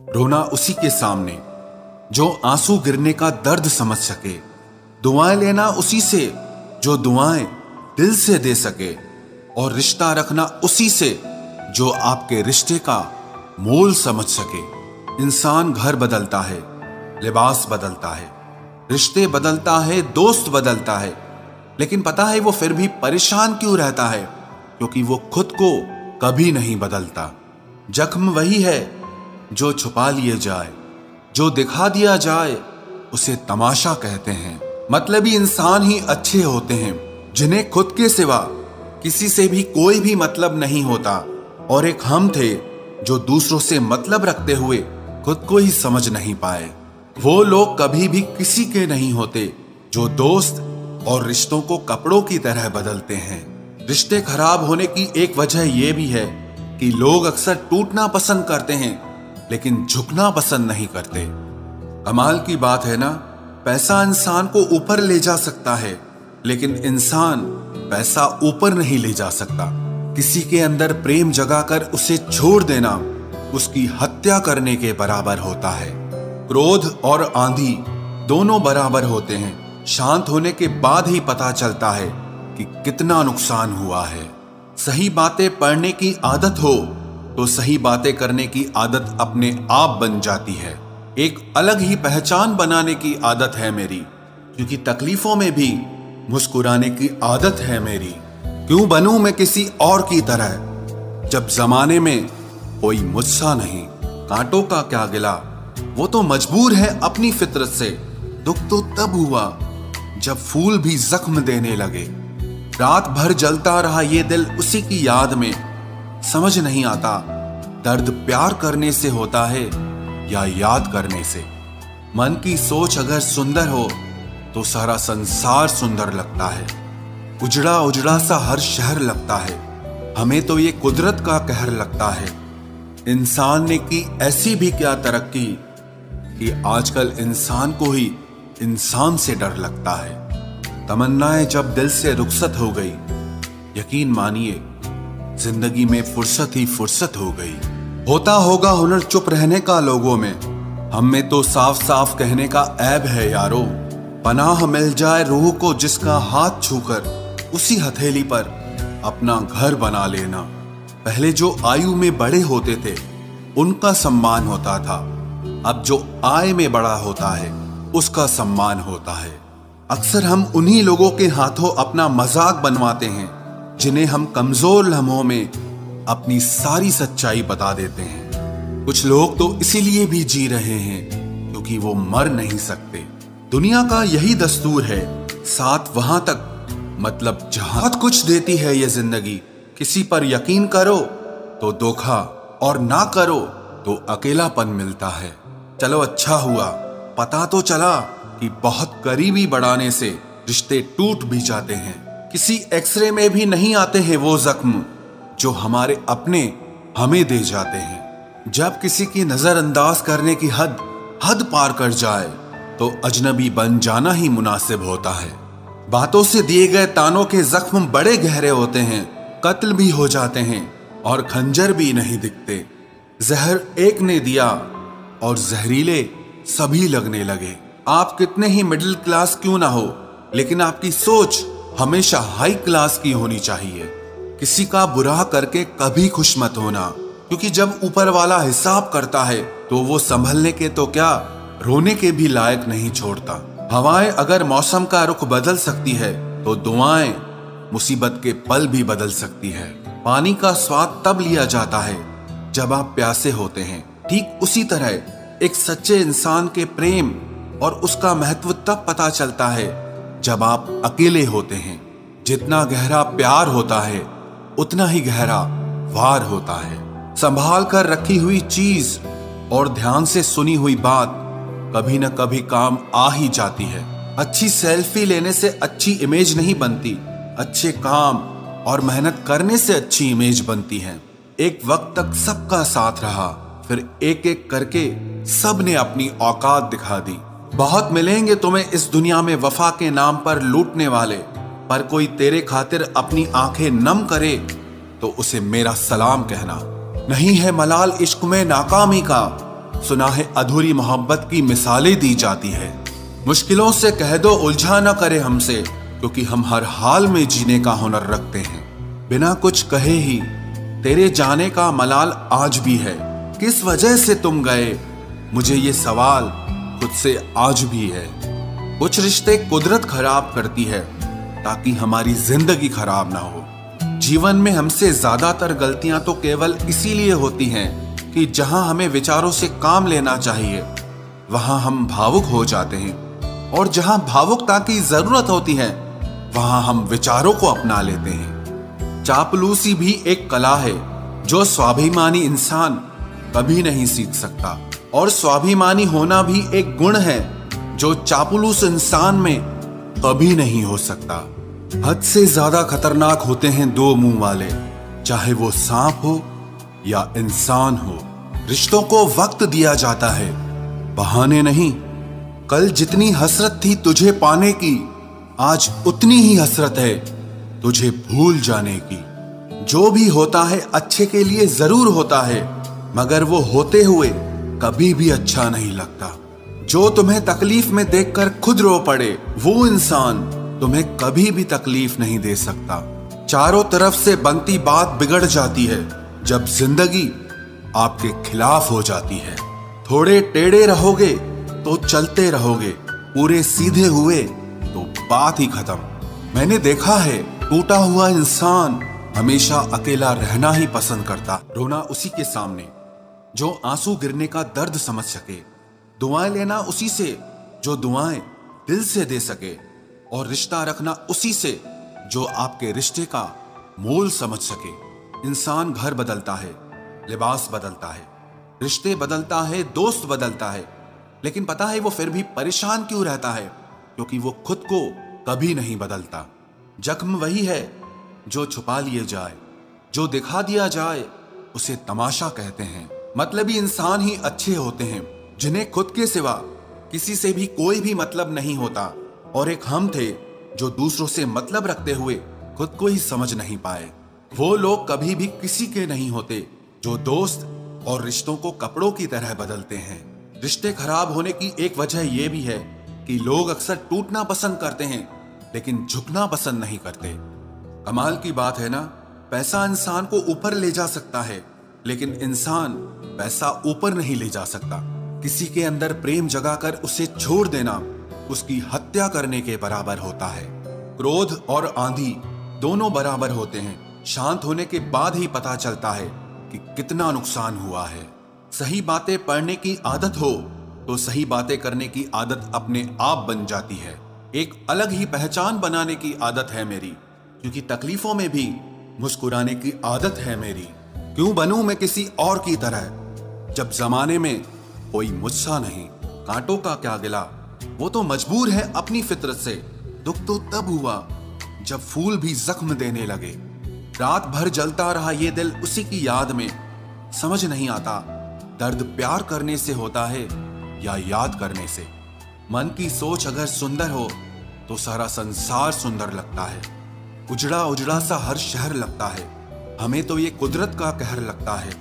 रोना उसी के सामने जो आंसू गिरने का दर्द समझ सके, दुआएं लेना उसी से जो दुआएं दिल से दे सके, और रिश्ता रखना उसी से जो आपके रिश्ते का मोल समझ सके। इंसान घर बदलता है, लिबास बदलता है, रिश्ते बदलता है, दोस्त बदलता है, लेकिन पता है वो फिर भी परेशान क्यों रहता है? क्योंकि वो खुद को कभी नहीं बदलता। जख्म वही है जो छुपा लिए जाए, जो दिखा दिया जाए उसे तमाशा कहते हैं। मतलबी इंसान ही अच्छे होते हैं जिन्हें खुद के सिवा किसी से भी कोई भी मतलब नहीं होता, और एक हम थे जो दूसरों से मतलब रखते हुए खुद को ही समझ नहीं पाए। वो लोग कभी भी किसी के नहीं होते जो दोस्त और रिश्तों को कपड़ों की तरह बदलते हैं। रिश्ते खराब होने की एक वजह यह भी है कि लोग अक्सर टूटना पसंद करते हैं लेकिन झुकना पसंद नहीं करते। कमाल की बात है ना, पैसा इंसान को ऊपर ले जा सकता है लेकिन इंसान पैसा ऊपर नहीं ले जा सकता। किसी के अंदर प्रेम जगाकर उसे छोड़ देना उसकी हत्या करने के बराबर होता है। क्रोध और आंधी दोनों बराबर होते हैं। शांत होने के बाद ही पता चलता है कि कितना नुकसान हुआ है। सही बातें पढ़ने की आदत हो तो सही बातें करने की आदत अपने आप बन जाती है। एक अलग ही पहचान बनाने की आदत है मेरी, क्योंकि तकलीफों में भी मुस्कुराने की आदत है मेरी। क्यों बनूं मैं किसी और की तरह जब जमाने में कोई मुझसा नहीं। कांटों का क्या गिला, वो तो मजबूर है अपनी फितरत से। दुख तो तब हुआ जब फूल भी जख्म देने लगे। रात भर जलता रहा ये दिल उसी की याद में। समझ नहीं आता दर्द प्यार करने से होता है या याद करने से। मन की सोच अगर सुंदर हो तो सारा संसार सुंदर लगता है। उजड़ा उजड़ा सा हर शहर लगता है। हमें तो ये कुदरत का कहर लगता है। इंसान ने की ऐसी भी क्या तरक्की कि आजकल इंसान को ही इंसान से डर लगता है। तमन्नाएं जब दिल से रुखसत हो गई, यकीन मानिए जिंदगी में फुर्सत ही फुर्सत हो गई। होता होगा हुनर चुप रहने का लोगों में, हम में तो साफ साफ कहने का ऐब है यारो। पनाह मिल जाए रूह को जिसका हाथ छूकर उसी हथेली पर अपना घर बना लेना। पहले जो आयु में बड़े होते थे उनका सम्मान होता था, अब जो आय में बड़ा होता है उसका सम्मान होता है। अक्सर हम उन्हीं लोगों के हाथों अपना मजाक बनवाते हैं जिन्हें हम कमजोर लम्हों में अपनी सारी सच्चाई बता देते हैं। कुछ लोग तो इसीलिए भी जी रहे हैं क्योंकि वो मर नहीं सकते। दुनिया का यही दस्तूर है, साथ वहां तक मतलब जहां बहुत कुछ देती है ये जिंदगी। किसी पर यकीन करो तो धोखा और ना करो तो अकेलापन मिलता है। चलो अच्छा हुआ पता तो चला कि बहुत करीबी बढ़ाने से रिश्ते टूट भी जाते हैं। किसी एक्सरे में भी नहीं आते हैं वो जख्म जो हमारे अपने हमें दे जाते हैं। जब किसी की नजरअंदाज करने की हद पार कर जाए तो अजनबी बन जाना ही मुनासिब होता है। बातों से दिए गए तानों के जख्म बड़े गहरे होते हैं, कत्ल भी हो जाते हैं और खंजर भी नहीं दिखते। जहर एक ने दिया और जहरीले सभी लगने लगे। आप कितने ही मिडिल क्लास क्यों ना हो, लेकिन आपकी सोच हमेशा हाई क्लास की होनी चाहिए। किसी का बुरा करके कभी खुश मत होना, क्योंकि जब ऊपर वाला हिसाब करता है तो वो संभलने के तो क्या रोने के भी लायक नहीं छोड़ता। हवाएं अगर मौसम का रुख बदल सकती है तो दुआएं मुसीबत के पल भी बदल सकती है। पानी का स्वाद तब लिया जाता है जब आप प्यासे होते हैं। ठीक उसी तरह एक सच्चे इंसान के प्रेम और उसका महत्व तब पता चलता है जब आप अकेले होते हैं। जितना गहरा प्यार होता है उतना ही गहरा वार होता है। संभाल कर रखी हुई चीज और ध्यान से सुनी हुई बात कभी न कभी काम आ ही जाती है। अच्छी सेल्फी लेने से अच्छी इमेज नहीं बनती, अच्छे काम और मेहनत करने से अच्छी इमेज बनती है। एक वक्त तक सबका साथ रहा, फिर एक एक करके सब ने अपनी औकात दिखा दी। बहुत मिलेंगे तुम्हें इस दुनिया में वफा के नाम पर लूटने वाले, पर कोई तेरे खातिर अपनी आंखें नम करे तो उसे मेरा सलाम कहना। नहीं है मलाल इश्क में नाकामी का, सुना है अधूरी मोहब्बत की मिसालें दी जाती है। मुश्किलों से कह दो उलझा न करे हमसे, क्योंकि हम हर हाल में जीने का हुनर रखते हैं। बिना कुछ कहे ही तेरे जाने का मलाल आज भी है। किस वजह से तुम गए, मुझे ये सवाल खुद से आज भी है। कुछ रिश्ते कुदरत खराब करती है ताकि हमारी जिंदगी खराब ना हो। जीवन में हमसे ज्यादातर गलतियां तो केवल इसीलिए होती हैं कि जहां हमें विचारों से काम लेना चाहिए वहां हम भावुक हो जाते हैं, और जहां भावुकता की जरूरत होती है वहां हम विचारों को अपना लेते हैं। चापलूसी भी एक कला है जो स्वाभिमानी इंसान कभी नहीं सीख सकता, और स्वाभिमानी होना भी एक गुण है जो चापलूस इंसान में कभी नहीं हो सकता। हद से ज्यादा खतरनाक होते हैं दो मुंह वाले, चाहे वो सांप हो या इंसान हो। रिश्तों को वक्त दिया जाता है, बहाने नहीं। कल जितनी हसरत थी तुझे पाने की, आज उतनी ही हसरत है तुझे भूल जाने की। जो भी होता है अच्छे के लिए जरूर होता है, मगर वो होते हुए कभी भी अच्छा नहीं लगता। जो तुम्हें तकलीफ में देखकर खुद रो पड़े, वो इंसान तुम्हें कभी भी तकलीफ नहीं दे सकता। चारों तरफ से बनती बात बिगड़ जाती है जब जिंदगी आपके खिलाफ हो जाती है। थोड़े टेढ़े रहोगे तो चलते रहोगे, पूरे सीधे हुए तो बात ही खत्म। मैंने देखा है टूटा हुआ इंसान हमेशा अकेला रहना ही पसंद करता। रोना उसी के सामने जो आंसू गिरने का दर्द समझ सके, दुआएं लेना उसी से जो दुआएं दिल से दे सके, और रिश्ता रखना उसी से जो आपके रिश्ते का मोल समझ सके। इंसान घर बदलता है, लिबास बदलता है, रिश्ते बदलता है, दोस्त बदलता है, लेकिन पता है वो फिर भी परेशान क्यों रहता है? क्योंकि वो खुद को कभी नहीं बदलता। जख्म वही है जो छुपा लिए जाए, जो दिखा दिया जाए उसे तमाशा कहते हैं। मतलबी इंसान ही अच्छे होते हैं, जिन्हें खुद के सिवा किसी से भी कोई भी मतलब नहीं होता। और एक हम थे जो दूसरों से मतलब रखते हुए खुद को ही समझ नहीं पाए। वो लोग कभी भी किसी के नहीं होते जो दोस्त और रिश्तों को कपड़ों की तरह बदलते हैं। रिश्ते खराब होने की एक वजह यह भी है कि लोग अक्सर टूटना पसंद करते हैं लेकिन झुकना पसंद नहीं करते। कमाल की बात है ना, पैसा इंसान को ऊपर ले जा सकता है, लेकिन इंसान पैसा ऊपर नहीं ले जा सकता। किसी के अंदर प्रेम जगाकर उसे छोड़ देना उसकी हत्या करने के बराबर होता है। क्रोध और आंधी दोनों बराबर होते हैं। शांत होने के बाद ही पता चलता है कि कितना नुकसान हुआ है। सही बातें पढ़ने की आदत हो तो सही बातें करने की आदत अपने आप बन जाती है। एक अलग ही पहचान बनाने की आदत है मेरी, क्योंकि तकलीफों में भी मुस्कुराने की आदत है मेरी। क्यों बनूं मैं किसी और की तरह, जब जमाने में कोई मुझसा नहीं। कांटों का क्या गिला, वो तो मजबूर है अपनी फितरत से। दुख तो तब हुआ जब फूल भी जख्म देने लगे। रात भर जलता रहा ये दिल उसी की याद में। समझ नहीं आता दर्द प्यार करने से होता है या याद करने से। मन की सोच अगर सुंदर हो तो सारा संसार सुंदर लगता है। उजड़ा उजड़ा सा हर शहर लगता है। हमें तो ये कुदरत का कहर लगता है।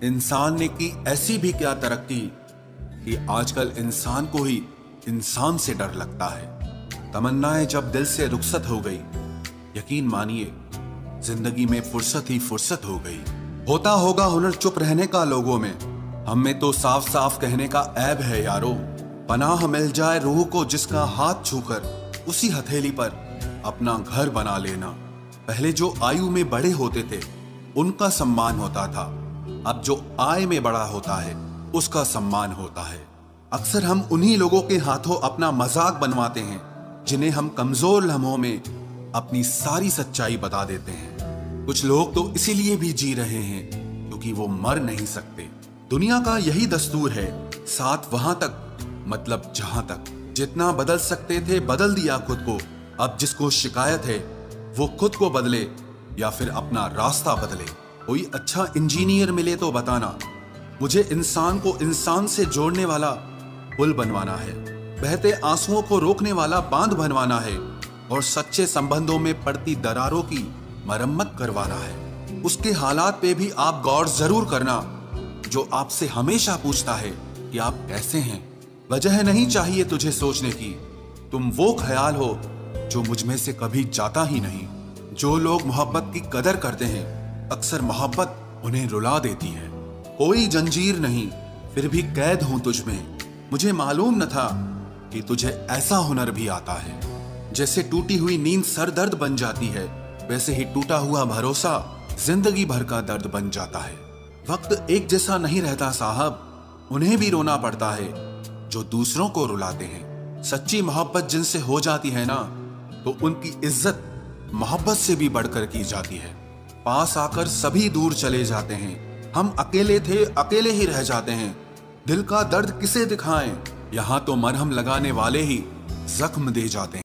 इंसान ने की ऐसी भी क्या तरक्की कि आजकल इंसान को ही इंसान से डर लगता है। तमन्नाएं जब दिल से रुखसत हो गई, यकीन मानिए जिंदगी में फुर्सत ही फुर्सत हो गई। होता होगा हुनर चुप रहने का लोगों में, हम में तो साफ साफ कहने का ऐब है यारो। पनाह मिल जाए रूह को जिसका हाथ छूकर उसी हथेली पर अपना घर बना लेना। पहले जो आयु में बड़े होते थे उनका सम्मान होता था, अब जो आय में बड़ा होता है उसका सम्मान होता है। अक्सर हम उन्हीं लोगों के हाथों अपना मजाक बनवाते हैं जिन्हें हम कमजोर लम्हों में अपनी सारी सच्चाई बता देते हैं। कुछ लोग तो इसीलिए भी जी रहे हैं क्योंकि वो मर नहीं सकते। दुनिया का यही दस्तूर है, साथ वहां तक मतलब जहां तक। जितना बदल सकते थे बदल दिया खुद को। अब जिसको शिकायत है वो खुद को बदले या फिर अपना रास्ता बदले। कोई अच्छा इंजीनियर मिले तो बताना, मुझे इंसान को इंसान से जोड़ने वाला पुल बनवाना है। बहते आंसुओं को रोकने वाला बांध बनवाना है और सच्चे संबंधों में पड़ती दरारों की मरम्मत करवाना है। उसके हालात पे भी आप गौर जरूर करना जो आपसे हमेशा पूछता है कि आप कैसे हैं। वजह नहीं चाहिए तुझे सोचने की, तुम वो ख्याल हो जो मुझ में से कभी जाता ही नहीं। जो लोग मोहब्बत की कदर करते हैं, अक्सर मोहब्बत उन्हें रुला देती है। कोई जंजीर नहीं, फिर भी कैद हूं तुझ में। मुझे मालूम न था कि तुझे ऐसा हुनर भी आता है। जैसे टूटी हुई नींद सर दर्द बन जाती है, वैसे ही टूटा हुआ भरोसा जिंदगी भर का दर्द बन जाता है। वक्त एक जैसा नहीं रहता साहब, उन्हें भी रोना पड़ता है जो दूसरों को रुलाते हैं। सच्ची मोहब्बत जिनसे हो जाती है ना, तो उनकी इज्जत मोहब्बत से भी बढ़कर की जाती है। पास आकर सभी दूर चले जाते हैं, हम अकेले थे अकेले ही रह जाते हैं। दिल का दर्द किसे दिखाएं, यहाँ तो मरहम लगाने वाले ही जख्म दे जाते हैं।